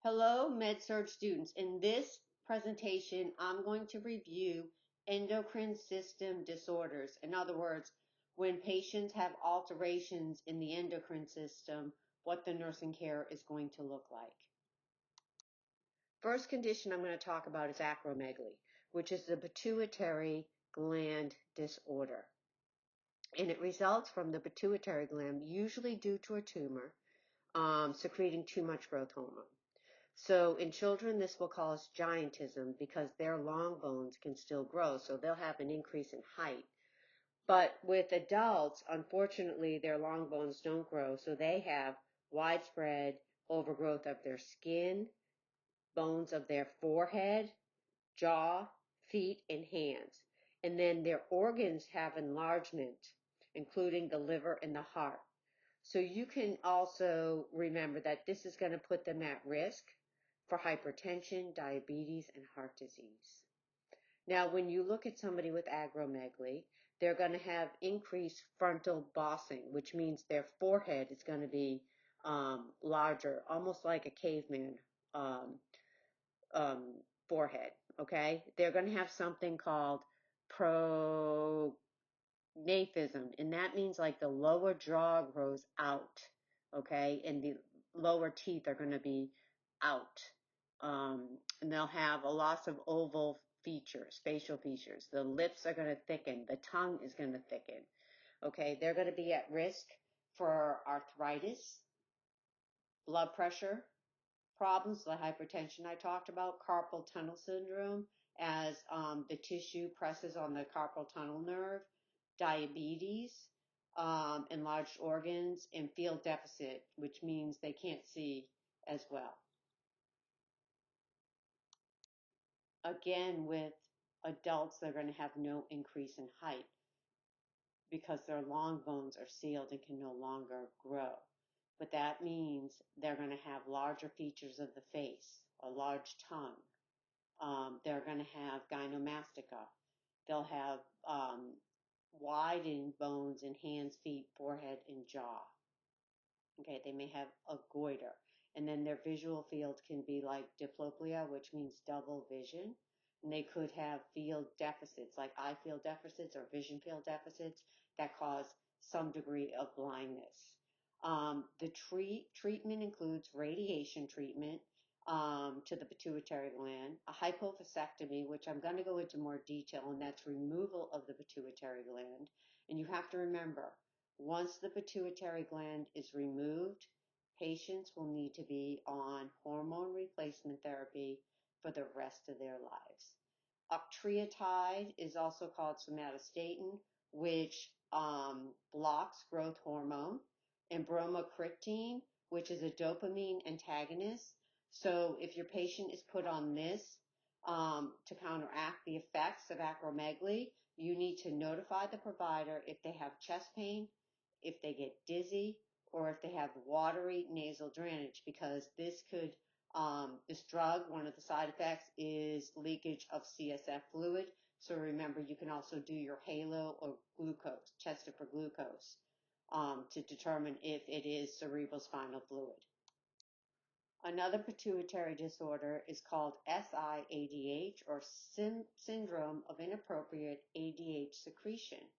Hello, MedSurg students. In this presentation, I'm going to review endocrine system disorders. In other words, when patients have alterations in the endocrine system, what the nursing care is going to look like. First condition I'm going to talk about is acromegaly, which is the pituitary gland disorder. And it results from the pituitary gland, usually due to a tumor, secreting too much growth hormone. So in children, this will cause giantism because their long bones can still grow, so they'll have an increase in height. But with adults, unfortunately, their long bones don't grow, so they have widespread overgrowth of their skin, bones of their forehead, jaw, feet, and hands. And then their organs have enlargement, including the liver and the heart. So you can also remember that this is going to put them at risk for hypertension, diabetes, and heart disease. Now, when you look at somebody with acromegaly, they're going to have increased frontal bossing, which means their forehead is going to be larger, almost like a caveman um, forehead, okay? They're going to have something called prognathism, and that means like the lower jaw grows out, okay? And the lower teeth are going to be out. And they'll have a loss of oval features, facial features. The lips are going to thicken. The tongue is going to thicken, okay? They're going to be at risk for arthritis, blood pressure problems, the hypertension I talked about, carpal tunnel syndrome, as the tissue presses on the carpal tunnel nerve, diabetes, enlarged organs, and field deficit, which means they can't see as well. Again, with adults, they're going to have no increase in height because their long bones are sealed and can no longer grow. But that means they're going to have larger features of the face, a large tongue. They're going to have gynomastica. They'll have widened bones in hands, feet, forehead, and jaw. Okay, they may have a goiter. And then their visual field can be like diplopia, which means double vision. And they could have field deficits, like eye field deficits or vision field deficits that cause some degree of blindness. The treatment includes radiation treatment to the pituitary gland, a hypophysectomy, which I'm going to go into more detail, and that's removal of the pituitary gland. And you have to remember, once the pituitary gland is removed, patients will need to be on hormone replacement therapy for the rest of their lives. Octreotide is also called somatostatin, which blocks growth hormone, and bromocriptine, which is a dopamine antagonist. So if your patient is put on this to counteract the effects of acromegaly, you need to notify the provider if they have chest pain, if they get dizzy, or if they have watery nasal drainage, because this drug, one of the side effects is leakage of CSF fluid. So remember, you can also do your halo or glucose, tested for glucose, to determine if it is cerebrospinal fluid. Another pituitary disorder is called SIADH, or syndrome of inappropriate ADH secretion.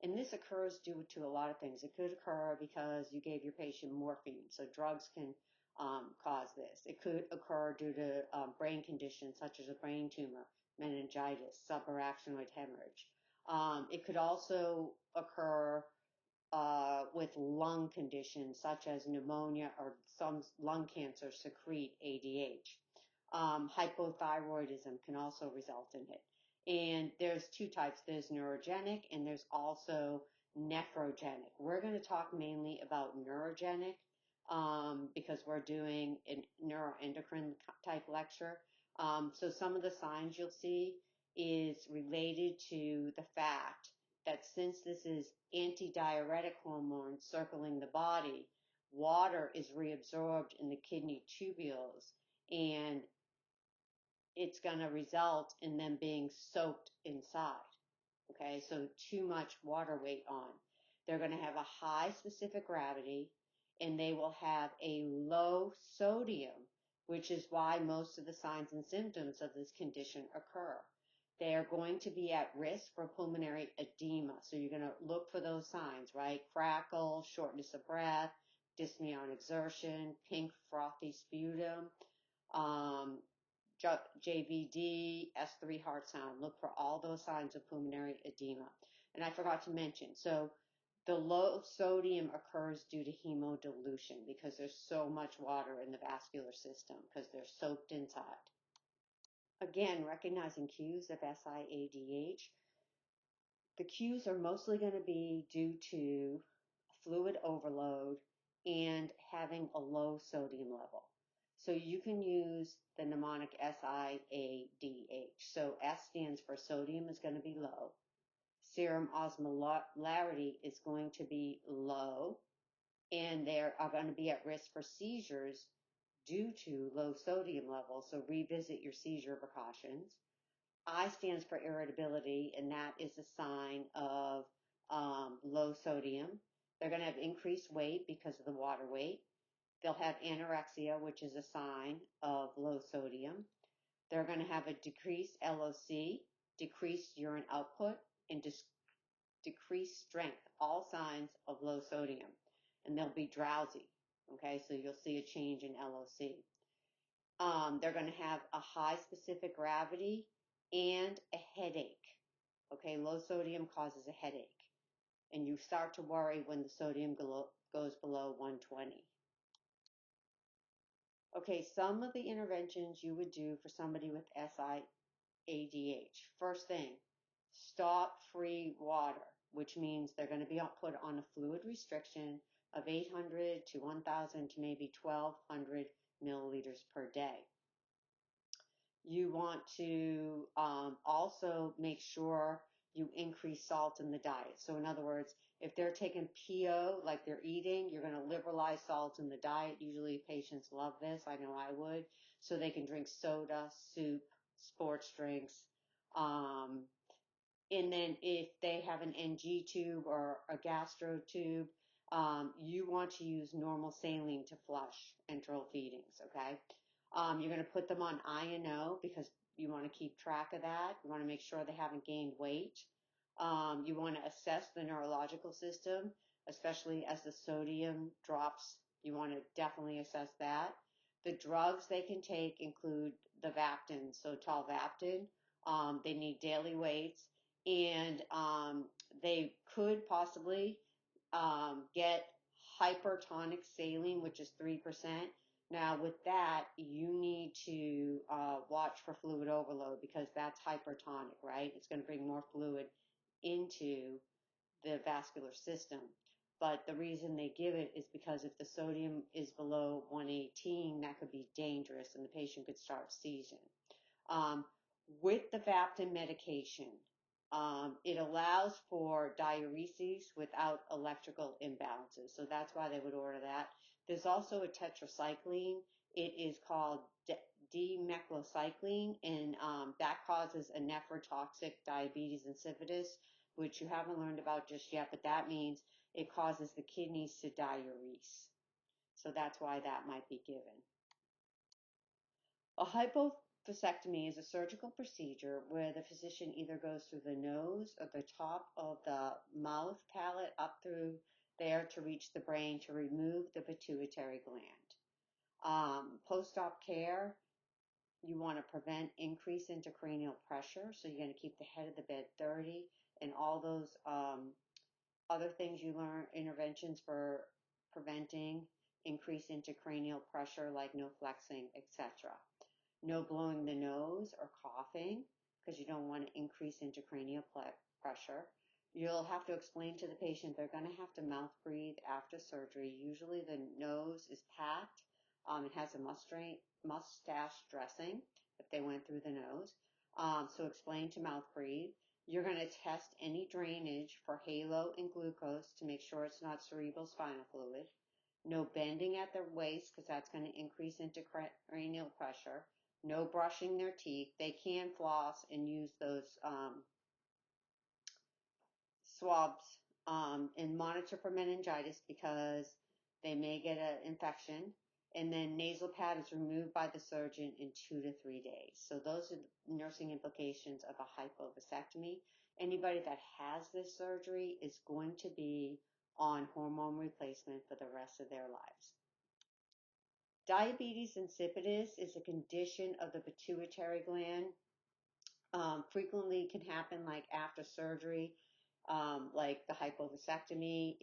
And this occurs due to a lot of things. It could occur because you gave your patient morphine, so drugs can cause this. It could occur due to brain conditions such as a brain tumor, meningitis, subarachnoid hemorrhage. It could also occur with lung conditions such as pneumonia, or some lung cancer secrete ADH. Hypothyroidism can also result in it. And there's two types. There's neurogenic and there's also nephrogenic. We're going to talk mainly about neurogenic because we're doing a neuroendocrine type lecture. So some of the signs you'll see is related to the fact that since this is antidiuretic hormone circling the body, water is reabsorbed in the kidney tubules, and it's going to result in them being soaked inside. Okay, so too much water weight on. They're going to have a high specific gravity, and they will have a low sodium, which is why most of the signs and symptoms of this condition occur. They are going to be at risk for pulmonary edema. So you're going to look for those signs, right? Crackle, shortness of breath, dyspnea on exertion, pink frothy sputum, JVD, S3 heart sound. Look for all those signs of pulmonary edema. And I forgot to mention, so the low sodium occurs due to hemodilution because there's so much water in the vascular system because they're soaked inside. Again, recognizing cues of SIADH. The cues are mostly going to be due to fluid overload and having a low sodium level. So you can use the mnemonic SIADH. So S stands for sodium is going to be low. Serum osmolarity is going to be low. And they are going to be at risk for seizures due to low sodium levels. So revisit your seizure precautions. I stands for irritability, and that is a sign of low sodium. They're going to have increased weight because of the water weight. They'll have anorexia, which is a sign of low sodium. They're going to have a decreased LOC, decreased urine output, and decreased strength, all signs of low sodium. And they'll be drowsy. Okay, so you'll see a change in LOC. They're going to have a high specific gravity and a headache. Okay, low sodium causes a headache. And you start to worry when the sodium goes below 120. Okay, some of the interventions you would do for somebody with SIADH. First thing, stop free water, which means they're going to be put on a fluid restriction of 800 to 1,000 to maybe 1,200 milliliters per day. You want to also make sure you increase salt in the diet. So in other words, if they're taking PO like they're eating, you're going to liberalize salt in the diet. Usually patients love this. I know I would. So they can drink soda, soup, sports drinks. And then if they have an NG tube or a gastro tube, you want to use normal saline to flush enteral feedings, okay? You're going to put them on I&O because you want to keep track of that. You want to make sure they haven't gained weight. You want to assess the neurological system, especially as the sodium drops. You want to definitely assess that. The drugs they can take include the Vaptin, so tolvaptan. They need daily weights, and they could possibly get hypertonic saline, which is 3%. Now, with that, you need to watch for fluid overload because that's hypertonic, right? It's going to bring more fluid into the vascular system. But the reason they give it is because if the sodium is below 118, that could be dangerous and the patient could start seizing. With the Vaptin medication, it allows for diuresis without electrical imbalances. So that's why they would order that. There's also a tetracycline. It is called demeclocycline, and that causes a nephrotoxic diabetes insipidus, which you haven't learned about just yet, but that means it causes the kidneys to diurese. So that's why that might be given. A hypophospectomy is a surgical procedure where the physician either goes through the nose or the top of the mouth palate up through there to reach the brain to remove the pituitary gland. Post-op care, you want to prevent increase intracranial pressure, so you're going to keep the head of the bed 30 and all those other things you learn, interventions for preventing increased intracranial pressure like no flexing, etc. No blowing the nose or coughing because you don't want to increase intracranial pressure. You'll have to explain to the patient they're going to have to mouth breathe after surgery. Usually the nose is packed. It has a mustache dressing if they went through the nose. So explain to mouth breathe. You're going to test any drainage for halo and glucose to make sure it's not cerebral spinal fluid. No bending at the waist because that's going to increase intracranial pressure. No brushing their teeth. They can floss and use those swabs and monitor for meningitis because they may get an infection. and then nasal pad is removed by the surgeon in 2 to 3 days. So those are the nursing implications of a hypovasectomy. Anybody that has this surgery is going to be on hormone replacement for the rest of their lives. Diabetes insipidus is a condition of the pituitary gland. Frequently can happen like after surgery, like the hypovasectomy.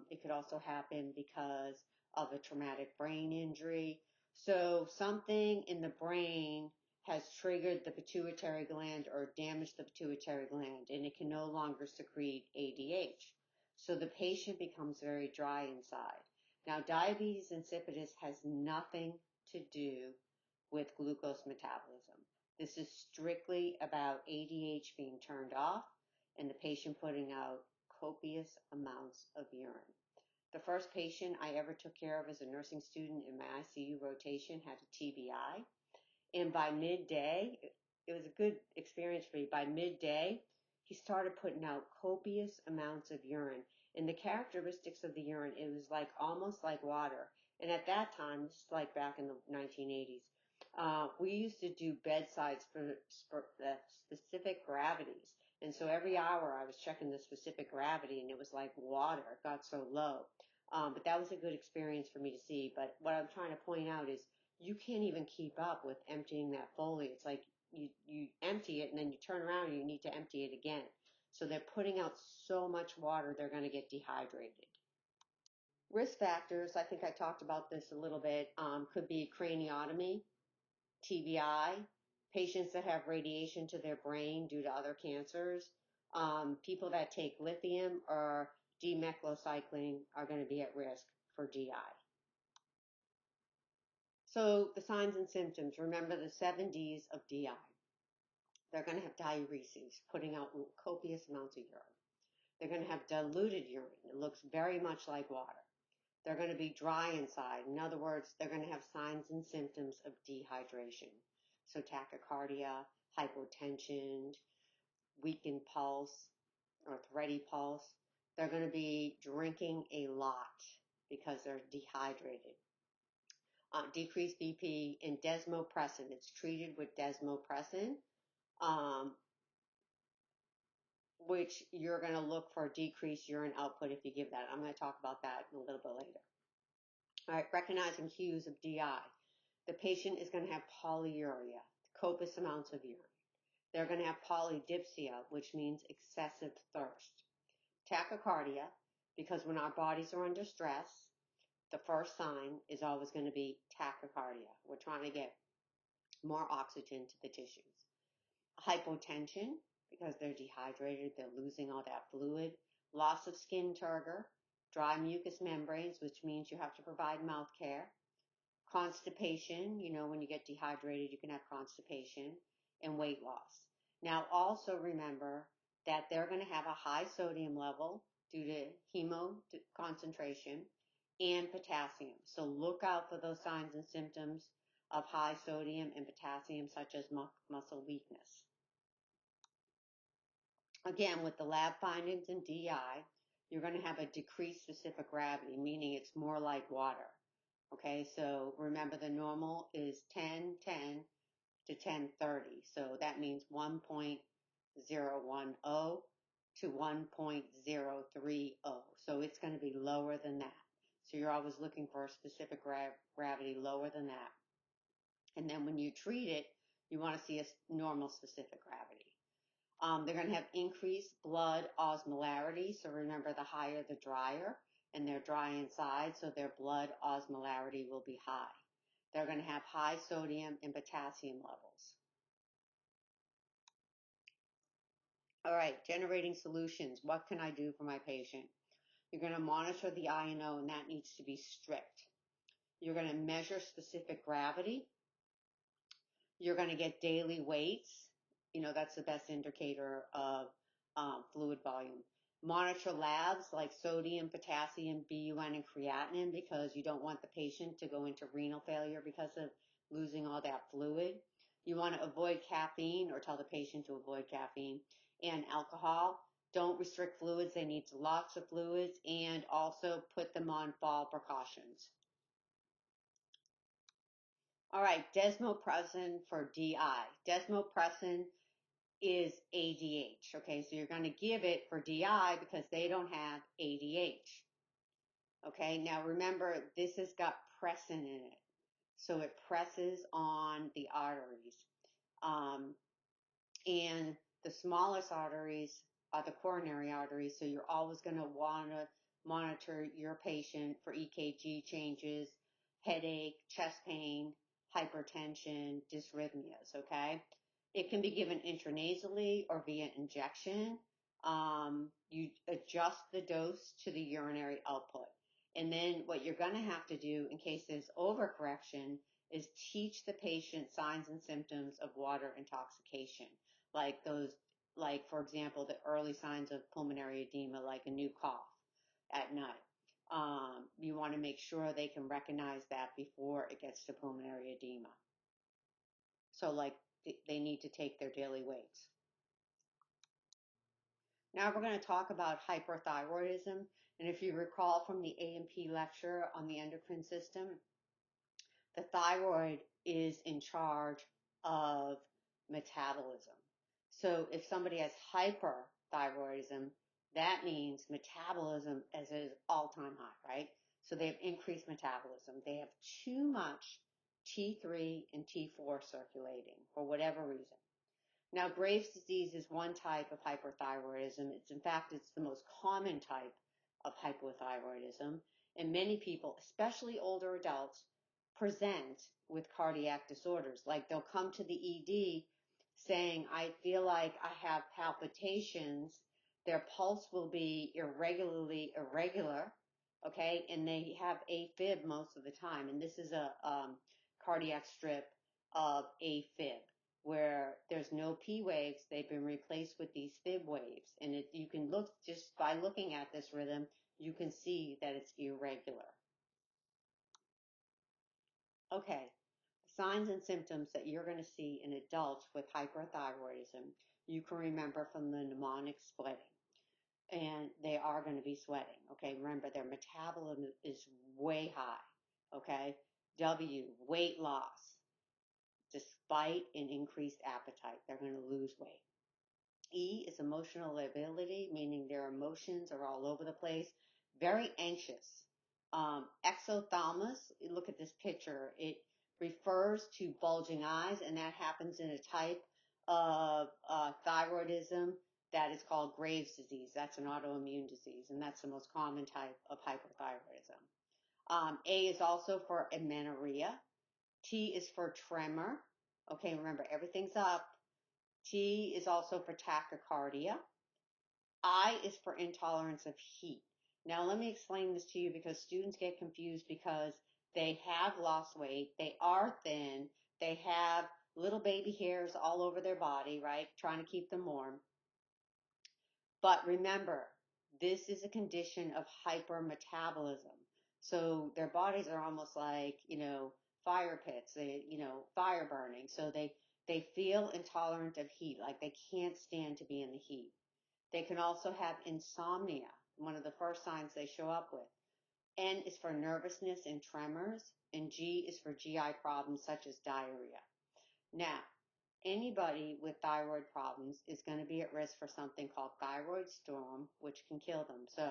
It could also happen because of a traumatic brain injury. So something in the brain has triggered the pituitary gland or damaged the pituitary gland, and it can no longer secrete ADH. So the patient becomes very dry inside. Now, diabetes insipidus has nothing to do with glucose metabolism. This is strictly about ADH being turned off and the patient putting out copious amounts of urine. The first patient I ever took care of as a nursing student in my ICU rotation had a TBI. And by midday, it was a good experience for me. By midday, he started putting out copious amounts of urine. And the characteristics of the urine, it was like almost like water. And at that time, this is like back in the 1980s, we used to do bedsides for specific gravities. And so every hour I was checking the specific gravity, and it was like water. It got so low. But that was a good experience for me to see. But what I'm trying to point out is you can't even keep up with emptying that Foley. It's like you empty it and then you turn around and you need to empty it again. So they're putting out so much water, they're going to get dehydrated. Risk factors, I think I talked about this a little bit, could be craniotomy, TBI, patients that have radiation to their brain due to other cancers, people that take lithium or demethylcycline are going to be at risk for DI. So the signs and symptoms, remember the 7 Ds of DI. They're going to have diuresis, putting out copious amounts of urine. They're going to have diluted urine. It looks very much like water. They're going to be dry inside. In other words, they're going to have signs and symptoms of dehydration. So tachycardia, hypotension, weakened pulse, or thready pulse. They're going to be drinking a lot because they're dehydrated. Decreased BP and desmopressin. It's treated with desmopressin, which you're going to look for decreased urine output if you give that. I'm going to talk about that a little bit later. All right, recognizing cues of DI. The patient is going to have polyuria, copious amounts of urine. They're going to have polydipsia, which means excessive thirst. Tachycardia, because when our bodies are under stress, the first sign is always going to be tachycardia. We're trying to get more oxygen to the tissues. Hypotension, because they're dehydrated, they're losing all that fluid. Loss of skin turgor, dry mucous membranes, which means you have to provide mouth care. Constipation, when you get dehydrated, you can have constipation, and weight loss. Now, also remember that they're going to have a high sodium level due to hemo concentration and potassium. So look out for those signs and symptoms of high sodium and potassium, such as muscle weakness. Again, with the lab findings in DI, you're going to have a decreased specific gravity, meaning it's more like water. Okay, so remember the normal is 1010 to 1030. So that means 1.010 to 1.030. So it's going to be lower than that. So you're always looking for a specific gravity lower than that. And then when you treat it, you want to see a normal specific gravity. They're going to have increased blood osmolarity. So remember, the higher the drier, and they're dry inside, so their blood osmolarity will be high. They're going to have high sodium and potassium levels. All right, generating solutions. What can I do for my patient? You're going to monitor the I&O, and that needs to be strict. You're going to measure specific gravity. You're going to get daily weights. That's the best indicator of fluid volume. Monitor labs like sodium, potassium, BUN, and creatinine, because you don't want the patient to go into renal failure because of losing all that fluid. You want to avoid caffeine, or tell the patient to avoid caffeine, and alcohol. Don't restrict fluids. They need lots of fluids, and also put them on fall precautions. All right, desmopressin for DI. Desmopressin is ADH. Okay, so you're going to give it for DI because they don't have ADH. Okay, now remember, this has got pressin in it. So it presses on the arteries. And the smallest arteries are the coronary arteries. So you're always going to want to monitor your patient for EKG changes, headache, chest pain, hypertension, dysrhythmias. Okay. It can be given intranasally or via injection. You adjust the dose to the urinary output. And then what you're going to have to do in case there's overcorrection is teach the patient signs and symptoms of water intoxication, like those, like for example, the early signs of pulmonary edema, like a new cough at night. You want to make sure they can recognize that before it gets to pulmonary edema. So like they need to take their daily weights. Now we're going to talk about hyperthyroidism. And if you recall from the A&P lecture on the endocrine system, the thyroid is in charge of metabolism. So if somebody has hyperthyroidism, that means metabolism is at all-time high, right? So they have increased metabolism. They have too much T3 and T4 circulating for whatever reason. Now, Graves' disease is one type of hyperthyroidism. In fact, it's the most common type of hypothyroidism. And many people, especially older adults, present with cardiac disorders. Like they'll come to the ED saying, I feel like I have palpitations. Their pulse will be irregularly irregular, okay? And they have AFib most of the time. And this is a cardiac strip of AFib where there's no P waves. They've been replaced with these fib waves. And you can look, just by looking at this rhythm, you can see that it's irregular. Okay, signs and symptoms that you're going to see in adults with hyperthyroidism, you can remember from the mnemonic sweating. And they are going to be sweating. Okay, remember their metabolism is way high. Okay, W, weight loss. Despite an increased appetite, they're going to lose weight. E is emotional lability, meaning their emotions are all over the place. Very anxious. Exophthalmos, look at this picture. It refers to bulging eyes, and that happens in a type of thyroidism that is called Graves' disease. That's an autoimmune disease, and that's the most common type of hyperthyroidism. A is also for amenorrhea. T is for tremor. Okay, remember, everything's up. T is also for tachycardia. I is for intolerance of heat. Now, let me explain this to you because students get confused because they have lost weight, they are thin, they have little baby hairs all over their body, right? Trying to keep them warm. But remember, this is a condition of hypermetabolism. So their bodies are almost like, fire pits, fire burning. So they feel intolerant of heat, like they can't stand to be in the heat. They can also have insomnia, one of the first signs they show up with. N is for nervousness and tremors, and G is for GI problems such as diarrhea. Now, anybody with thyroid problems is going to be at risk for something called thyroid storm, which can kill them. So,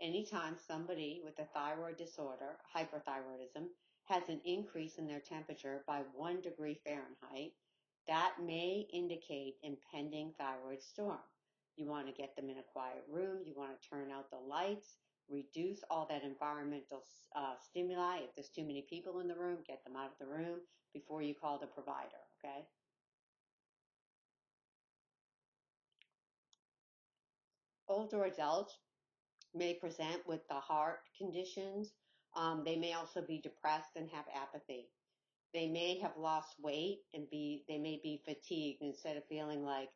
anytime somebody with a thyroid disorder, hyperthyroidism, has an increase in their temperature by 1 degree Fahrenheit, that may indicate impending thyroid storm. You want to get them in a quiet room. You want to turn out the lights, reduce all that environmental stimuli. If there's too many people in the room, get them out of the room before you call the provider, okay? Older adults may present with the heart conditions. They may also be depressed and have apathy. They may have lost weight and they may be fatigued instead of feeling like,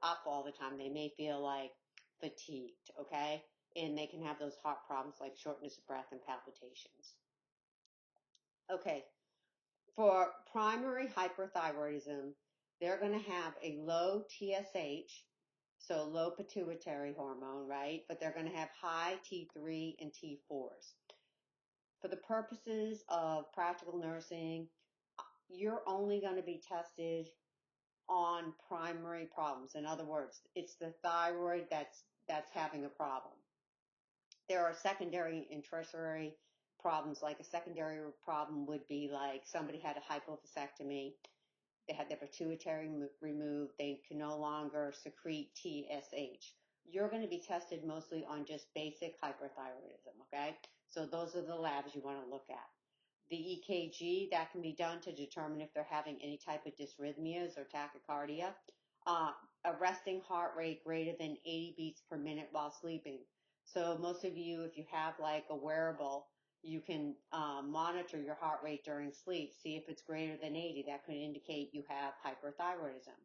up all the time. They may feel like fatigued, okay? And they can have those heart problems like shortness of breath and palpitations. Okay, for primary hyperthyroidism, they're going to have a low TSH, so low pituitary hormone, right? But they're going to have high T3 and T4s. For the purposes of practical nursing, you're only going to be tested on primary problems. In other words, it's the thyroid that's having a problem. There are secondary and tertiary problems. Like a secondary problem would be like somebody had a hypophysaectomy, they had their pituitary removed, they can no longer secrete TSH. You're going to be tested mostly on just basic hyperthyroidism, okay? So those are the labs you want to look at. The EKG, that can be done to determine if they're having any type of dysrhythmias or tachycardia. A resting heart rate greater than 80 beats per minute while sleeping. So most of you, if you have like a wearable, you can monitor your heart rate during sleep, see if it's greater than 80. That could indicate you have hyperthyroidism.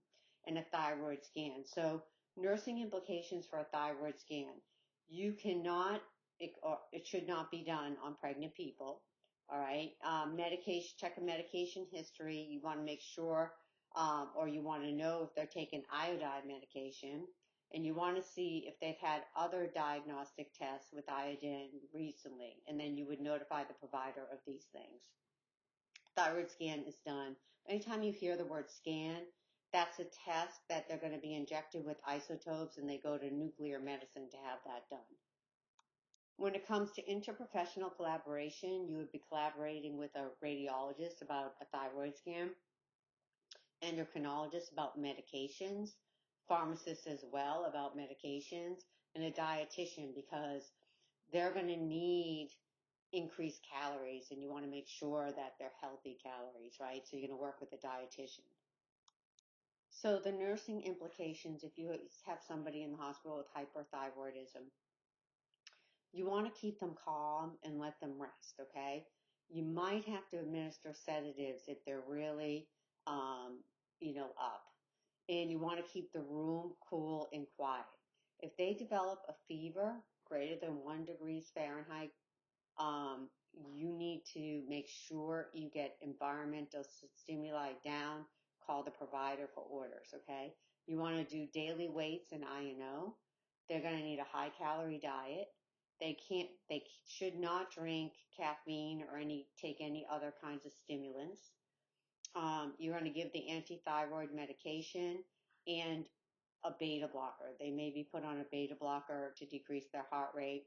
And a thyroid scan. So nursing implications for a thyroid scan. You cannot, it should not be done on pregnant people. All right. Medication, check a medication history. You want to make sure, or you want to know if they're taking iodine medication. And you want to see if they've had other diagnostic tests with iodine recently. And then you would notify the provider of these things. Thyroid scan is done. Anytime you hear the word scan, that's a test that they're going to be injected with isotopes, and they go to nuclear medicine to have that done. When it comes to interprofessional collaboration, you would be collaborating with a radiologist about a thyroid scan, endocrinologist about medications, pharmacists as well about medications, and a dietitian because they're going to need increased calories, and you want to make sure that they're healthy calories, right? So you're going to work with a dietitian. So the nursing implications, if you have somebody in the hospital with hyperthyroidism, you want to keep them calm and let them rest, okay? You might have to administer sedatives if they're really, up. And you want to keep the room cool and quiet. If they develop a fever greater than 1 degrees Fahrenheit, you need to make sure you get environmental stimuli down, call the provider for orders, okay? You want to do daily weights and INO. They're going to need a high calorie diet. They should not drink caffeine or take any other kinds of stimulants. You're going to give the anti-thyroid medication and a beta blocker. They may be put on a beta blocker to decrease their heart rate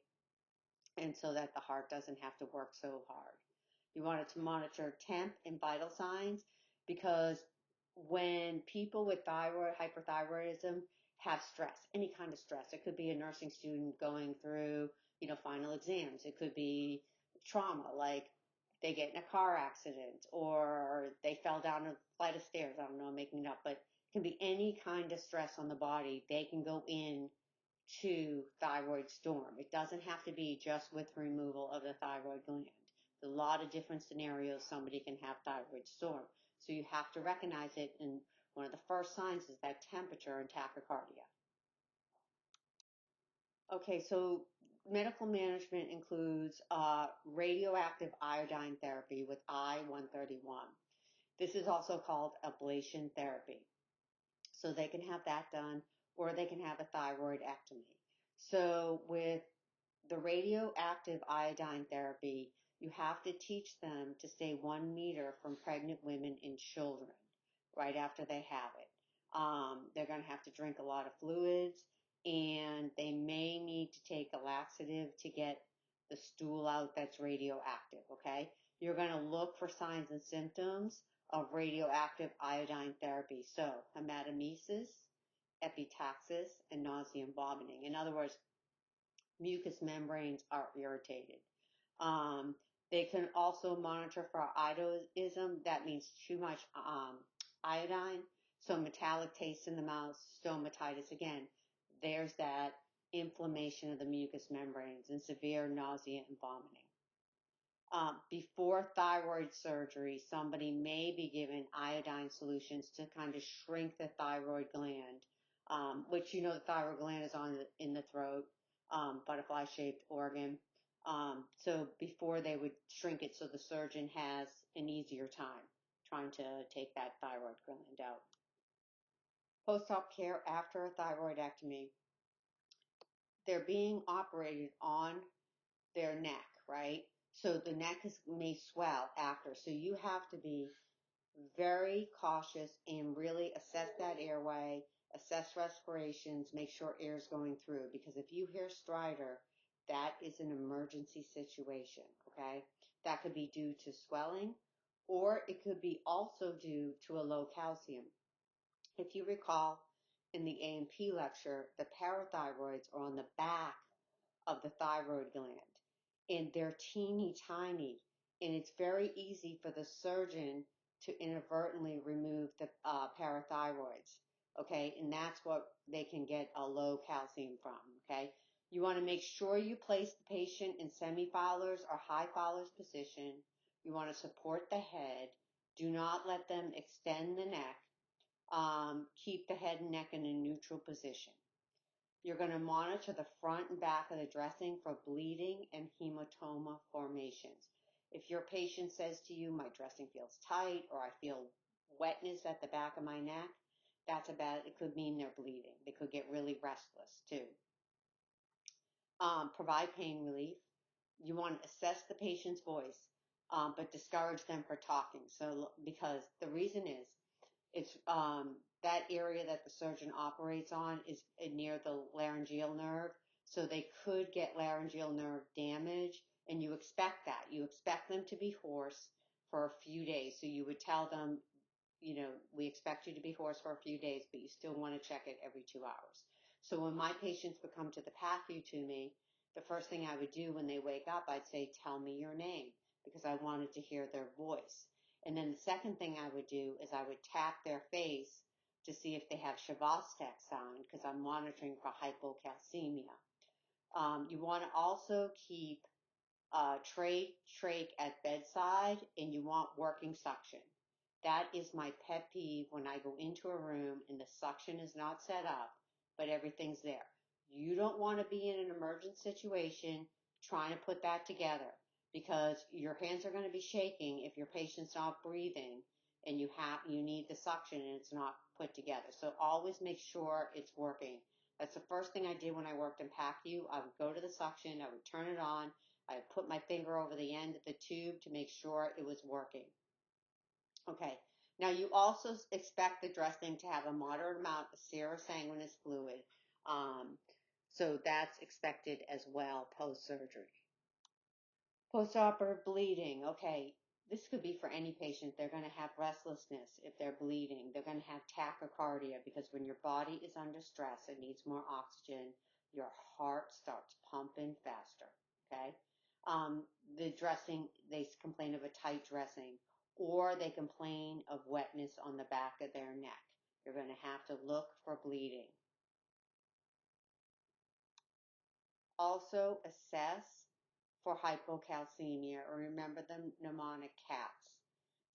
and so that the heart doesn't have to work so hard. You want it to monitor temp and vital signs because when people with hyperthyroidism have stress, any kind of stress, it could be a nursing student going through, final exams. It could be trauma, like they get in a car accident or they fell down a flight of stairs. I don't know, I'm making it up, but it can be any kind of stress on the body. They can go in to thyroid storm. It doesn't have to be just with removal of the thyroid gland. There's a lot of different scenarios somebody can have thyroid storm. So you have to recognize it, and one of the first signs is that temperature and tachycardia. Okay, so medical management includes radioactive iodine therapy with I-131. This is also called ablation therapy. So they can have that done, or they can have a thyroidectomy. So with the radioactive iodine therapy, you have to teach them to stay 1 meter from pregnant women and children right after they have it. They're going to have to drink a lot of fluids, and they may need to take a laxative to get the stool out that's radioactive, okay? You're going to look for signs and symptoms of radioactive iodine therapy. So hematemesis, epistaxis, and nausea and vomiting. In other words, mucous membranes are irritated. They can also monitor for iodism. That means too much iodine. So metallic taste in the mouth, stomatitis. Again, there's that inflammation of the mucous membranes and severe nausea and vomiting. Before thyroid surgery, somebody may be given iodine solutions to kind of shrink the thyroid gland, which the thyroid gland is in the throat, butterfly-shaped organ. So before they would shrink it so the surgeon has an easier time trying to take that thyroid gland out. Post-op care after a thyroidectomy, they're being operated on their neck, right? So the neck may swell after. So you have to be very cautious and really assess that airway, assess respirations, make sure air is going through. Because if you hear stridor, that is an emergency situation, okay? That could be due to swelling, or it could be also due to a low calcium. If you recall in the A&P lecture, the parathyroids are on the back of the thyroid gland, and they're teeny tiny, and it's very easy for the surgeon to inadvertently remove the parathyroids, okay? And that's what they can get a low calcium from, okay? You want to make sure you place the patient in semi-Fowler's or high Fowler's position. You want to support the head. Do not let them extend the neck. Keep the head and neck in a neutral position. You're going to monitor the front and back of the dressing for bleeding and hematoma formations. If your patient says to you, my dressing feels tight, or I feel wetness at the back of my neck, it could mean they're bleeding. They could get really restless too. Provide pain relief. You want to assess the patient's voice, but discourage them for talking. So, because the reason is, it's that area that the surgeon operates on is near the laryngeal nerve, so they could get laryngeal nerve damage, and you expect that. You expect them to be hoarse for a few days, so you would tell them, we expect you to be hoarse for a few days, but you still want to check it every 2 hours. So when my patients would come to the PACU to me, the first thing I would do when they wake up, I'd say, tell me your name, because I wanted to hear their voice. And then the second thing I would do is I would tap their face to see if they have Chvostek sign, because I'm monitoring for hypocalcemia. You want to also keep trach at bedside, and you want working suction. That is my pet peeve when I go into a room and the suction is not set up, but everything's there. You don't want to be in an emergent situation trying to put that together, because your hands are going to be shaking if your patient's not breathing and you need the suction and it's not put together. So always make sure it's working. That's the first thing I did when I worked in PACU. I would go to the suction, I would turn it on, I would put my finger over the end of the tube to make sure it was working. Okay, now you also expect the dressing to have a moderate amount of serosanguinous fluid. So that's expected as well post-surgery. Postoperative bleeding. Okay, this could be for any patient. They're going to have restlessness if they're bleeding. They're going to have tachycardia, because when your body is under stress, it needs more oxygen. Your heart starts pumping faster. Okay, the dressing, they complain of a tight dressing, or they complain of wetness on the back of their neck. You're going to have to look for bleeding. Also assess for hypocalcemia, or remember the mnemonic CATS.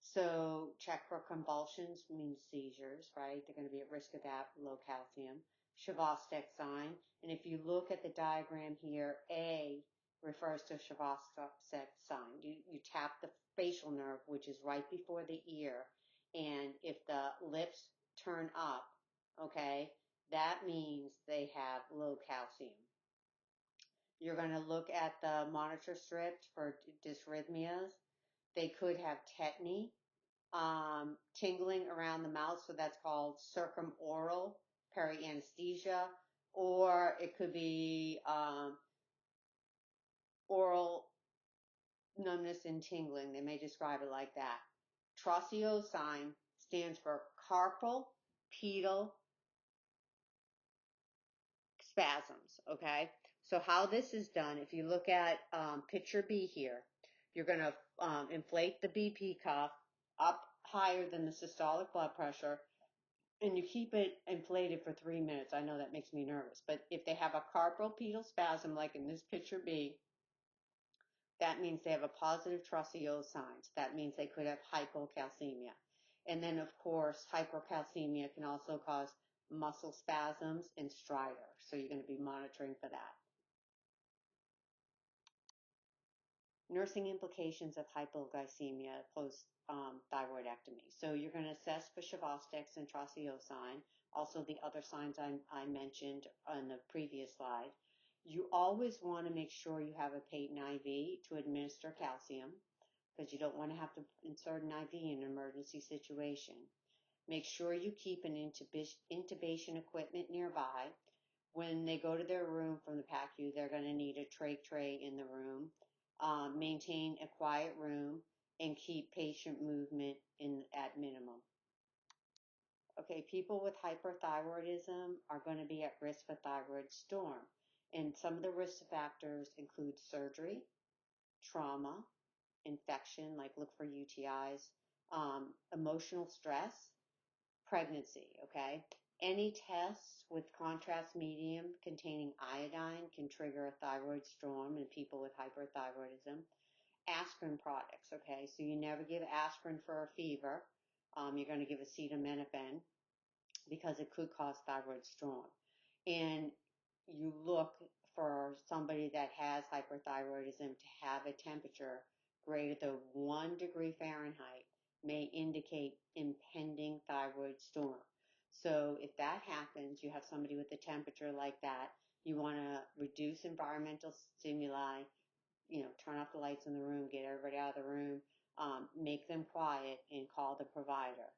So check for convulsions, means seizures, right? They're going to be at risk of that, low calcium. Chvostek sign. And if you look at the diagram here, A refers to Chvostek sign. You tap the facial nerve, which is right before the ear. And if the lips turn up, okay, that means they have low calcium. You're going to look at the monitor strips for dysrhythmias. They could have tetany, tingling around the mouth, so that's called circumoral perianesthesia, or it could be oral numbness and tingling. They may describe it like that. Tracheosign stands for carpal pedal spasms, okay? So how this is done, if you look at picture B here, you're going to inflate the BP cuff up higher than the systolic blood pressure, and you keep it inflated for 3 minutes. I know that makes me nervous, but if they have a carpal pedal spasm, like in this picture B, that means they have a positive tracheosign sign. That means they could have hypocalcemia. And then, of course, hypercalcemia can also cause muscle spasms and stridor. So you're going to be monitoring for that. Nursing implications of hypoglycemia post-thyroidectomy. So you're going to assess for Chvostek's and tracheosign, also the other signs I mentioned on the previous slide. You always want to make sure you have a patent IV to administer calcium. because you don't want to have to insert an IV in an emergency situation. Make sure you keep an intubation equipment nearby. When they go to their room from the PACU, they're going to need a tray in the room. Maintain a quiet room and keep patient movement at minimum. Okay, people with hyperthyroidism are going to be at risk for thyroid storm. And some of the risk factors include surgery, trauma, infection, like look for UTIs, emotional stress, pregnancy, okay? Any tests with contrast medium containing iodine can trigger a thyroid storm in people with hyperthyroidism. Aspirin products, okay? So you never give aspirin for a fever. You're going to give acetaminophen because it could cause thyroid storm. And you look for somebody that has hyperthyroidism to have a temperature greater than 1 degree Fahrenheit may indicate impending thyroid storm. So if that happens, you have somebody with a temperature like that, you want to reduce environmental stimuli, turn off the lights in the room, get everybody out of the room, make them quiet, and call the provider.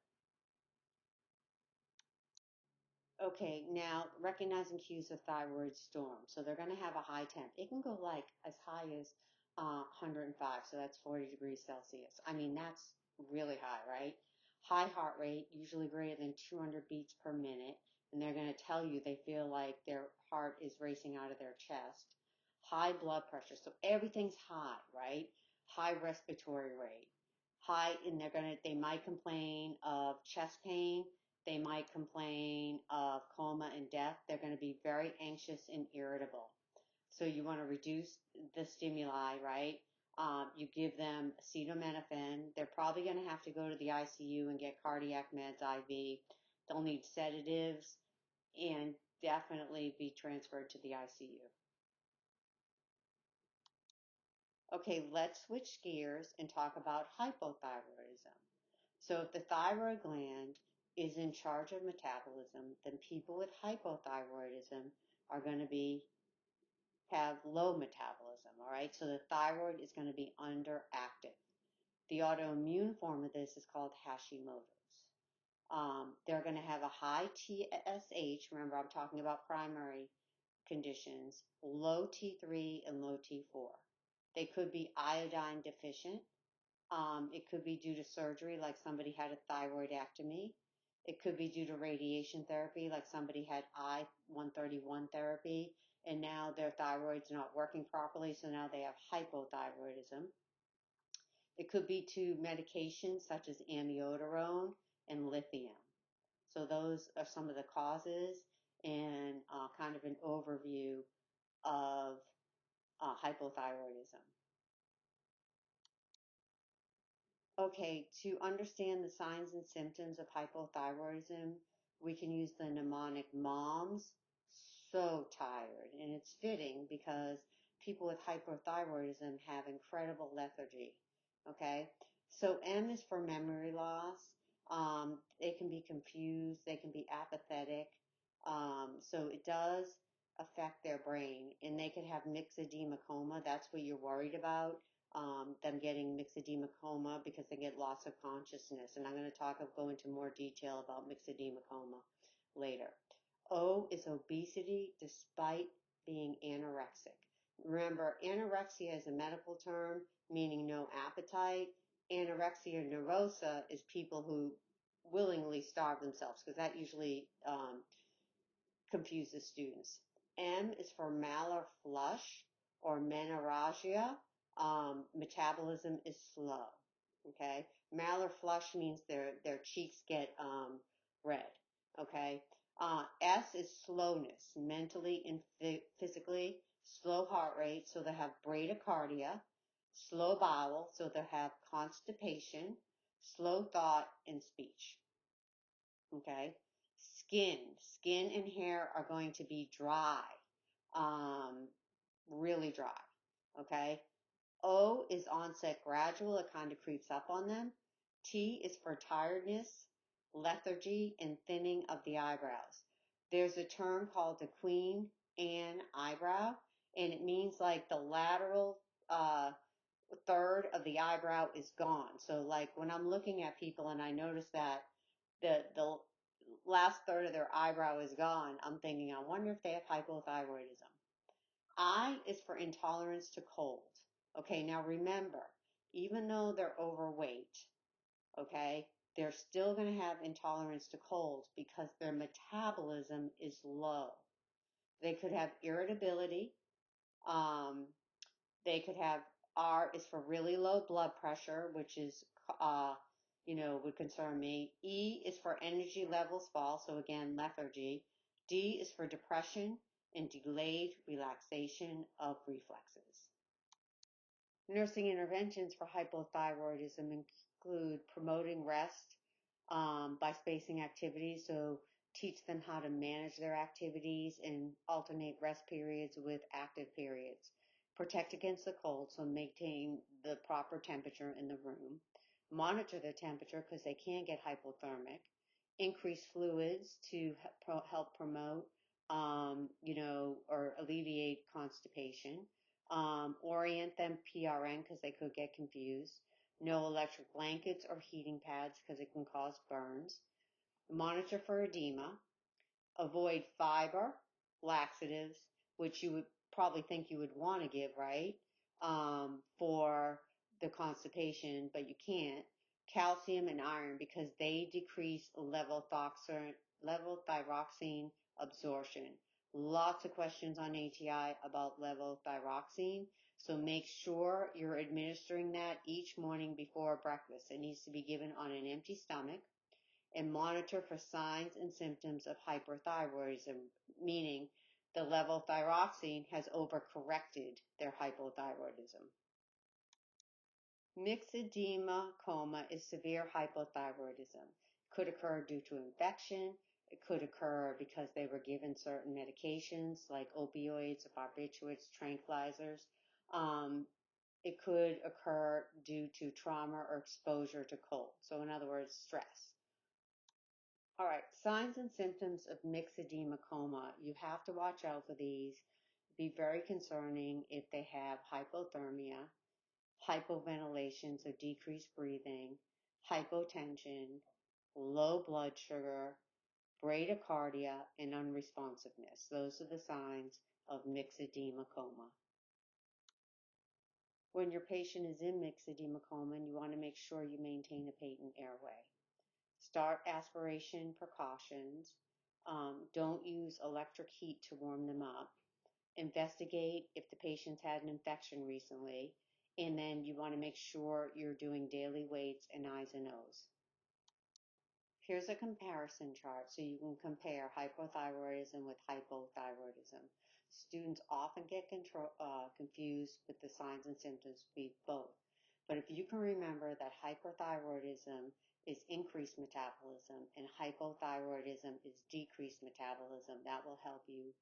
Okay, now recognizing cues of thyroid storm. So they're going to have a high temp. It can go like as high as 105, so that's 40 degrees Celsius. I mean, that's really high, right? High heart rate, usually greater than 200 beats per minute, and they're going to tell you they feel like their heart is racing out of their chest. High blood pressure, so everything's high, right? High respiratory rate. High, and they might complain of chest pain, they might complain of coma and death. They're going to be very anxious and irritable. So you want to reduce the stimuli, right? You give them acetaminophen. They're probably going to have to go to the ICU and get cardiac meds IV. They'll need sedatives and definitely be transferred to the ICU. Okay, let's switch gears and talk about hypothyroidism. So if the thyroid gland is in charge of metabolism, then people with hypothyroidism are going to have low metabolism, all right? So the thyroid is going to be underactive. The autoimmune form of this is called Hashimoto's. They're going to have a high TSH, remember I'm talking about primary conditions, low T3 and low T4. They could be iodine deficient. It could be due to surgery, like somebody had a thyroidectomy. It could be due to radiation therapy, like somebody had I-131 therapy, and now their thyroid's not working properly, so now they have hypothyroidism. It could be to medications such as amiodarone and lithium. So those are some of the causes and kind of an overview of hypothyroidism. Okay, to understand the signs and symptoms of hypothyroidism, we can use the mnemonic MOMS, so tired. And it's fitting because people with hypothyroidism have incredible lethargy. Okay, so M is for memory loss. They can be confused, they can be apathetic. So it does affect their brain, and they could have myxedema coma. That's what you're worried about, them getting myxedema coma because they get loss of consciousness. And I'm going to go into more detail about myxedema coma later. O is obesity despite being anorexic. Remember, anorexia is a medical term meaning no appetite. Anorexia nervosa is people who willingly starve themselves, because that usually confuses students. M is for malar flush or menorrhagia. Metabolism is slow. Okay, malar flush means their cheeks get red. Okay, S is slowness, mentally and physically. Slow heart rate, so they have bradycardia. Slow bowel, so they have constipation. Slow thought and speech. Okay, skin and hair are going to be dry, really dry. Okay, O is onset gradual, it kind of creeps up on them. T is for tiredness, lethargy, and thinning of the eyebrows. There's a term called the Queen Anne eyebrow, and it means like the lateral third of the eyebrow is gone. So like when I'm looking at people and I notice that the last third of their eyebrow is gone, I'm thinking, I wonder if they have hypothyroidism. I is for intolerance to cold. Okay, now remember, even though they're overweight, okay, they're still going to have intolerance to cold because their metabolism is low. They could have irritability. Um, they could have R is for really low blood pressure, which is, would concern me. E is for energy levels fall, so again, lethargy. D is for depression and delayed relaxation of reflexes. Nursing interventions for hypothyroidism include promoting rest by spacing activities. So teach them how to manage their activities and alternate rest periods with active periods. Protect against the cold, so maintain the proper temperature in the room. Monitor the temperature because they can get hypothermic. Increase fluids to help promote, or alleviate constipation. Orient them PRN because they could get confused. No electric blankets or heating pads because it can cause burns. Monitor for edema. Avoid fiber, laxatives, which you would probably think you would want to give, right? For the constipation, but you can't. Calcium and iron because they decrease levothyroxine absorption. Lots of questions on ATI about levothyroxine. So make sure you're administering that each morning before breakfast. It needs to be given on an empty stomach, and monitor for signs and symptoms of hyperthyroidism, meaning the levothyroxine has overcorrected their hypothyroidism. Myxedema coma is severe hypothyroidism. It could occur due to infection. It could occur because they were given certain medications like opioids, barbiturates, tranquilizers. It could occur due to trauma or exposure to cold. So in other words, stress. All right, signs and symptoms of myxedema coma. You have to watch out for these. Be very concerning if they have hypothermia, hypoventilation, so decreased breathing, hypotension, low blood sugar, bradycardia, and unresponsiveness. Those are the signs of myxedema coma. When your patient is in myxedema coma, you want to make sure you maintain a patent airway. Start aspiration precautions. Don't use electric heat to warm them up. Investigate if the patient's had an infection recently. And then you want to make sure you're doing daily weights and eyes and nose. Here's a comparison chart so you can compare hypothyroidism with hypothyroidism. Students often get confused with the signs and symptoms of both. But if you can remember that hyperthyroidism is increased metabolism and hypothyroidism is decreased metabolism, that will help you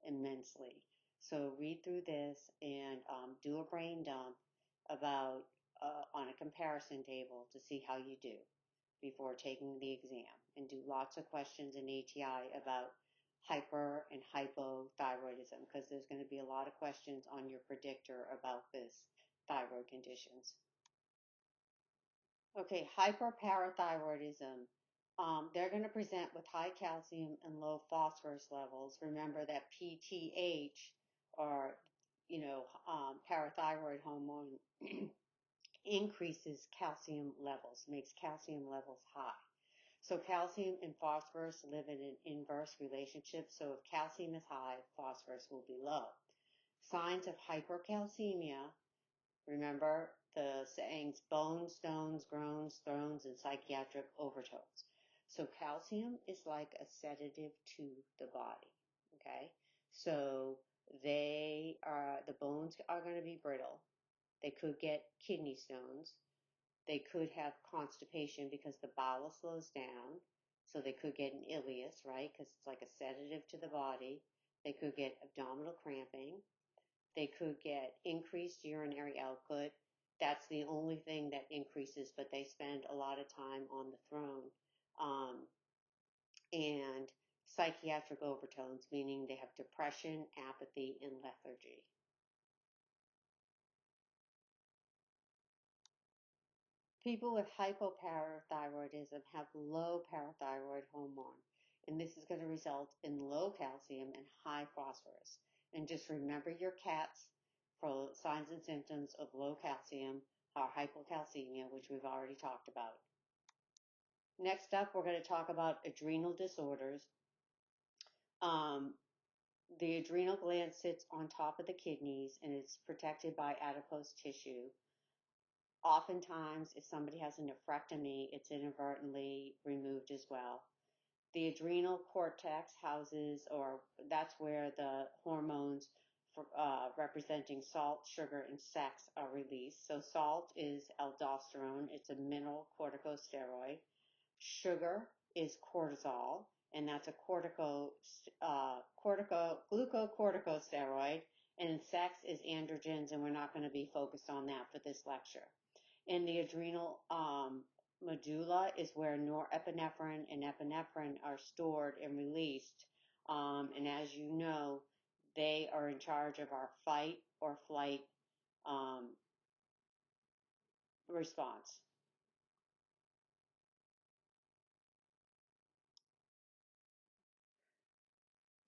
immensely. So read through this and do a brain dump about on a comparison table to see how you do before taking the exam, and do lots of questions in ATI about hyper and hypothyroidism because there's going to be a lot of questions on your predictor about this thyroid conditions. Okay, hyperparathyroidism. They're going to present with high calcium and low phosphorus levels. Remember that PTH, or parathyroid hormone, increases calcium levels, makes calcium levels high. So calcium and phosphorus live in an inverse relationship. So if calcium is high, phosphorus will be low. Signs of hypercalcemia. Remember the sayings, bones, stones, groans, thrones, and psychiatric overtones. So calcium is like a sedative to the body. Okay. So the bones are going to be brittle. They could get kidney stones. They could have constipation because the bowel slows down. So they could get an ileus, right? Because it's like a sedative to the body. They could get abdominal cramping. They could get increased urinary output. That's the only thing that increases, but they spend a lot of time on the throne. And psychiatric overtones, meaning they have depression, apathy, and lethargy. People with hypoparathyroidism have low parathyroid hormone, and this is going to result in low calcium and high phosphorus. And just remember your cats for signs and symptoms of low calcium or hypocalcemia, which we've already talked about. Next up, we're going to talk about adrenal disorders. Um, the adrenal gland sits on top of the kidneys and it's protected by adipose tissue. Oftentimes, if somebody has a nephrectomy, it's inadvertently removed as well. The adrenal cortex houses, or that's where the hormones representing salt, sugar, and sex are released. So salt is aldosterone. It's a mineral corticosteroid. Sugar is cortisol, and that's a glucocorticosteroid. And sex is androgens, and we're not going to be focused on that for this lecture. In the adrenal medulla is where norepinephrine and epinephrine are stored and released. And as you know, they are in charge of our fight or flight response.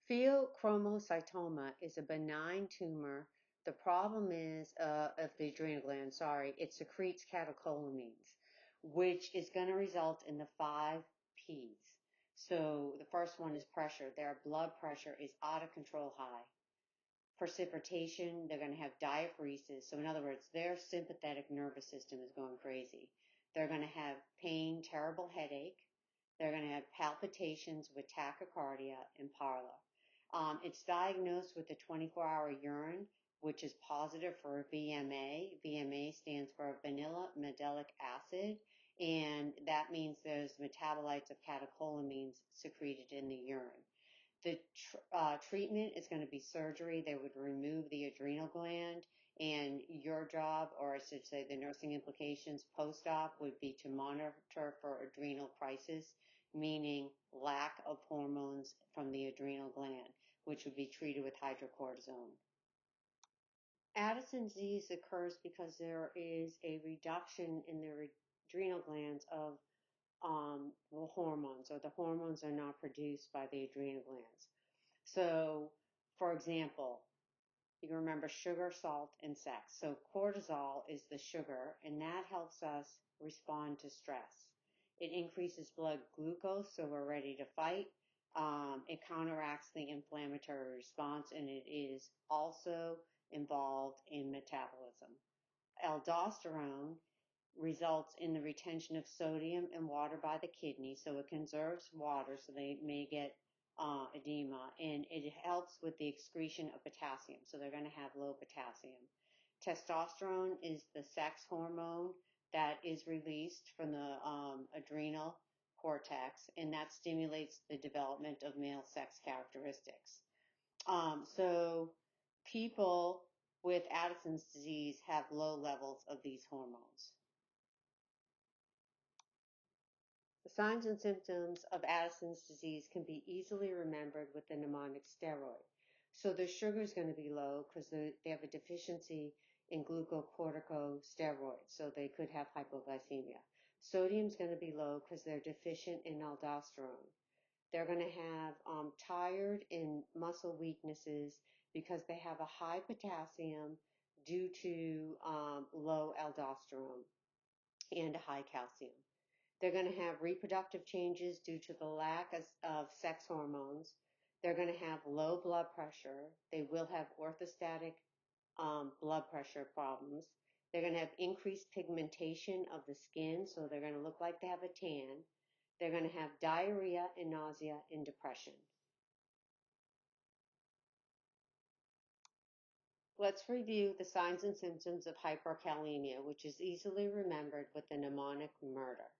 Pheochromocytoma is a benign tumor. The problem is of the adrenal gland, it secretes catecholamines, which is going to result in the 5 P's. So the first one is pressure. Their blood pressure is out of control high. Precipitation, they're going to have diaphoresis. So in other words, their sympathetic nervous system is going crazy. They're going to have pain, terrible headache. They're going to have palpitations with tachycardia and parlor. It's diagnosed with a 24-hour urine, which is positive for VMA. VMA stands for vanilla medallic acid, and that means there's metabolites of catecholamines secreted in the urine. The treatment is going to be surgery. They would remove the adrenal gland, and your job, or I should say the nursing implications post-op, would be to monitor for adrenal crisis, meaning lack of hormones from the adrenal gland, which would be treated with hydrocortisone. Addison's disease occurs because there is a reduction in the adrenal glands of the hormones, or the hormones are not produced by the adrenal glands. So, for example, you remember sugar, salt, and sex. So cortisol is the sugar, and that helps us respond to stress. It increases blood glucose, so we're ready to fight. It counteracts the inflammatory response, and it is also involved in metabolism. Aldosterone results in the retention of sodium and water by the kidney, so it conserves water, so they may get edema, and it helps with the excretion of potassium, so they're going to have low potassium. Testosterone is the sex hormone that is released from the adrenal cortex, and that stimulates the development of male sex characteristics. So people with Addison's disease have low levels of these hormones. The signs and symptoms of Addison's disease can be easily remembered with the mnemonic steroid. So their sugar is going to be low because they have a deficiency in glucocorticosteroids, so they could have hypoglycemia. Sodium is going to be low because they're deficient in aldosterone. They're going to have tired and muscle weaknesses because they have a high potassium due to low aldosterone and a high calcium. They're going to have reproductive changes due to the lack of sex hormones. They're going to have low blood pressure. They will have orthostatic blood pressure problems. They're going to have increased pigmentation of the skin, so they're going to look like they have a tan. They're going to have diarrhea and nausea and depression. Let's review the signs and symptoms of hyperkalemia, which is easily remembered with the mnemonic murder.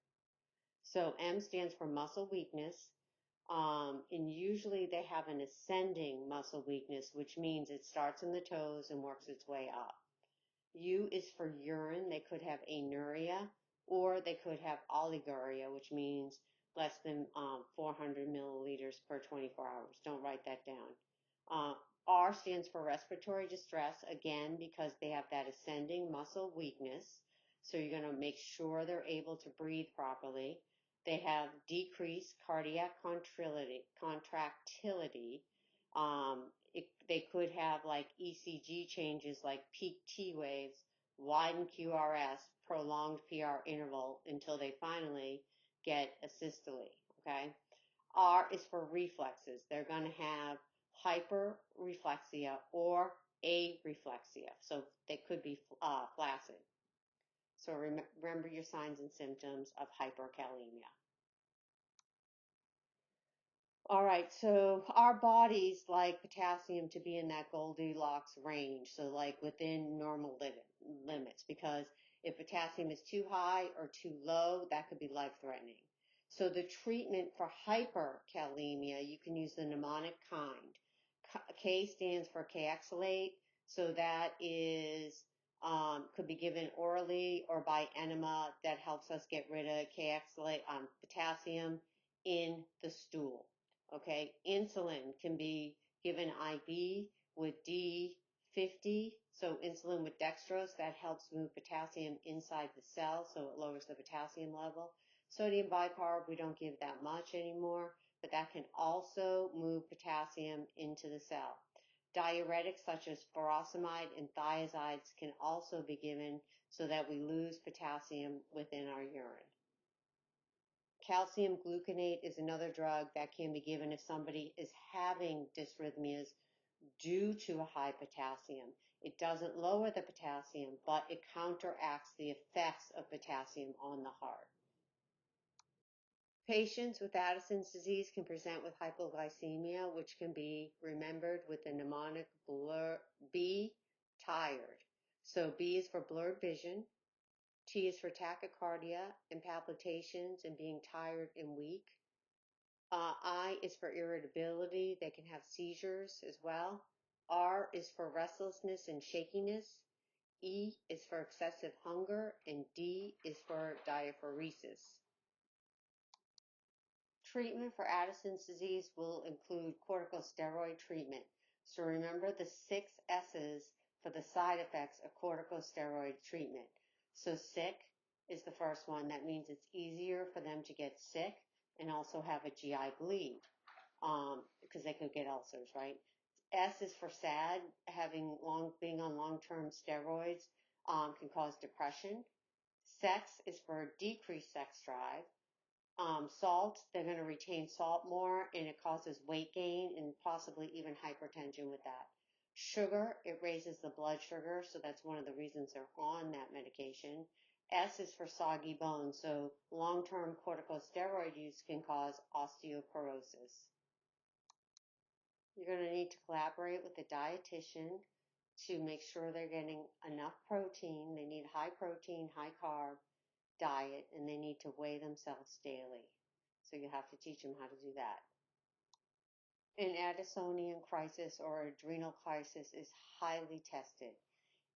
So M stands for muscle weakness, and usually they have an ascending muscle weakness, which means it starts in the toes and works its way up. U is for urine. They could have anuria, or they could have oliguria, which means less than 400 milliliters per 24 hours. Don't write that down. R stands for respiratory distress, again, because they have that ascending muscle weakness. So you're going to make sure they're able to breathe properly. They have decreased cardiac contractility. They could have like ECG changes like peak T waves, widened QRS, prolonged PR interval until they finally get asystole, okay? R is for reflexes. They're going to have hyperreflexia or areflexia. So they could be flaccid. So remember your signs and symptoms of hyperkalemia. All right, so our bodies like potassium to be in that Goldilocks range, so like within normal limits, because if potassium is too high or too low, that could be life-threatening. So the treatment for hyperkalemia, you can use the mnemonic KIND. K stands for Kayexalate, so that is could be given orally or by enema that helps us get rid of Kayexalate potassium in the stool. Okay, insulin can be given IV with D50, so insulin with dextrose, that helps move potassium inside the cell, so it lowers the potassium level. Sodium bicarb, we don't give that much anymore, but that can also move potassium into the cell. Diuretics such as furosemide and thiazides can also be given so that we lose potassium within our urine. Calcium gluconate is another drug that can be given if somebody is having dysrhythmias due to a high potassium. It doesn't lower the potassium, but it counteracts the effects of potassium on the heart. Patients with Addison's disease can present with hypoglycemia, which can be remembered with the mnemonic B, tired. So B is for blurred vision. T is for tachycardia and palpitations and being tired and weak. I is for irritability. They can have seizures as well. R is for restlessness and shakiness. E is for excessive hunger. And D is for diaphoresis. Treatment for Addison's disease will include corticosteroid treatment. So remember the 6 S's for the side effects of corticosteroid treatment. So sick is the first one. That means it's easier for them to get sick and also have a GI bleed because they could get ulcers, right? S is for sad. Being on long-term steroids can cause depression. Sex is for decreased sex drive. Salt, they're going to retain salt more and it causes weight gain and possibly even hypertension with that. Sugar, it raises the blood sugar, so that's one of the reasons they're on that medication. S is for soggy bones, so long-term corticosteroid use can cause osteoporosis. You're going to need to collaborate with a dietitian to make sure they're getting enough protein. They need high protein, high carb diet, and they need to weigh themselves daily. So you have to teach them how to do that. An Addisonian crisis or adrenal crisis is highly tested.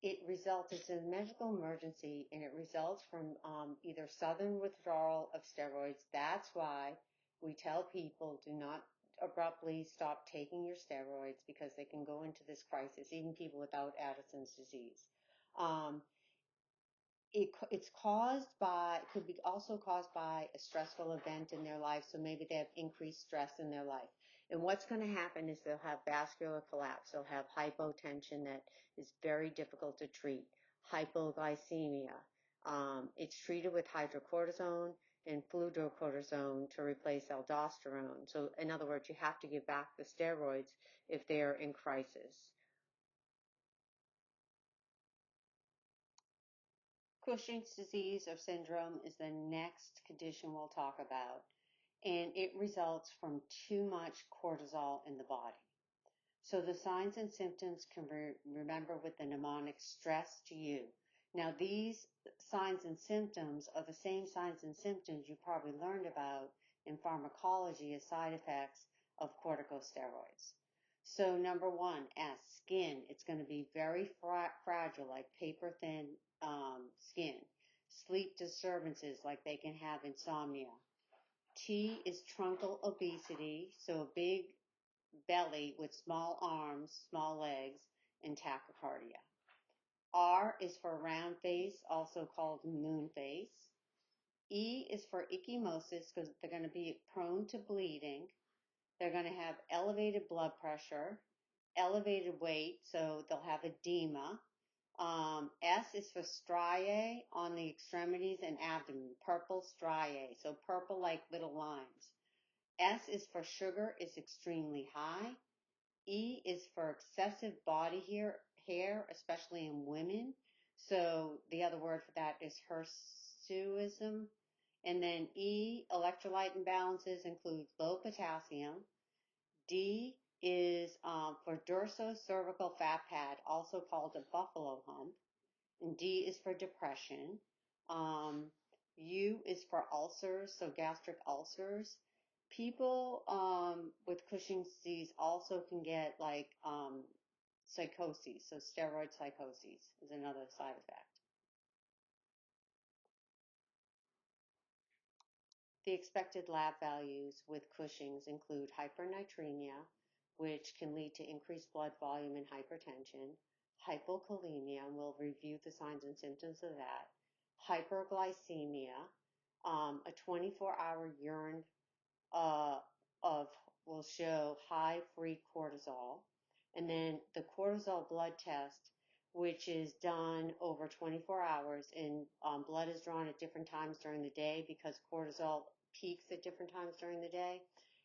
It's a medical emergency and it results from either sudden withdrawal of steroids. That's why we tell people do not abruptly stop taking your steroids because they can go into this crisis, even people without Addison's disease. It could be also caused by a stressful event in their life. So maybe they have increased stress in their life. And what's going to happen is they'll have vascular collapse. They'll have hypotension that is very difficult to treat. Hypoglycemia. It's treated with hydrocortisone and fludrocortisone to replace aldosterone. So in other words, you have to give back the steroids if they're in crisis. Cushing's disease or syndrome is the next condition we'll talk about, and it results from too much cortisol in the body. So the signs and symptoms can remember with the mnemonic stress to you. Now these signs and symptoms are the same signs and symptoms you probably learned about in pharmacology as side effects of corticosteroids. So number 1, S, skin. It's going to be very fragile, like paper thin skin. Sleep disturbances, like they can have insomnia. T is truncal obesity, so a big belly with small arms, small legs, and tachycardia. R is for round face, also called moon face. E is for ecchymosis because they're going to be prone to bleeding. They're going to have elevated blood pressure, elevated weight, so they'll have edema. S is for striae on the extremities and abdomen, purple striae, so purple like little lines. S is for sugar is extremely high. E is for excessive body hair, especially in women. So the other word for that is hirsutism. And then E, electrolyte imbalances include low potassium. D is for dorsocervical fat pad, also called a buffalo hump. And D is for depression. U is for ulcers, so gastric ulcers. People with Cushing's disease also can get like psychoses, so steroid psychoses is another side effect. The expected lab values with Cushing's include hypernatremia, which can lead to increased blood volume and hypertension, hypokalemia, and we'll review the signs and symptoms of that, hyperglycemia, a 24-hour urine of will show high free cortisol, and then the cortisol blood test, which is done over 24 hours, and blood is drawn at different times during the day because cortisol peaks at different times during the day,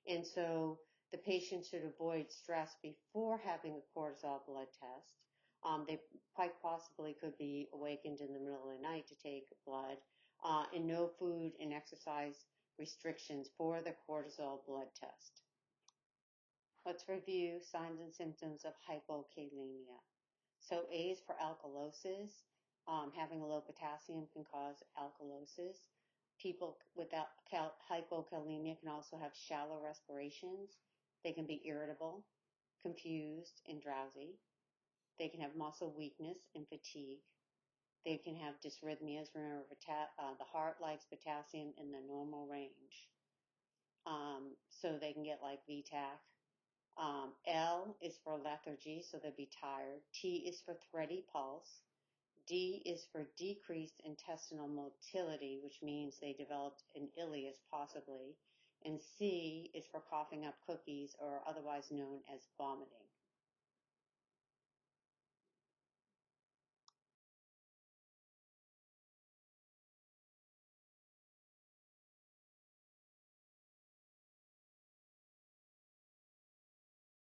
and so the patient should avoid stress before having a cortisol blood test. They quite possibly could be awakened in the middle of the night to take blood, and no food and exercise restrictions for the cortisol blood test. Let's review signs and symptoms of hypokalemia. So A is for alkalosis. Having a low potassium can cause alkalosis. People without hypokalemia can also have shallow respirations. They can be irritable, confused, and drowsy. They can have muscle weakness and fatigue. They can have dysrhythmias. Remember, the heart likes potassium in the normal range. So they can get like VTAC. L is for lethargy, so they'll be tired. T is for thready pulse. D is for decreased intestinal motility, which means they developed an ileus possibly. And C is for coughing up cookies, or otherwise known as vomiting.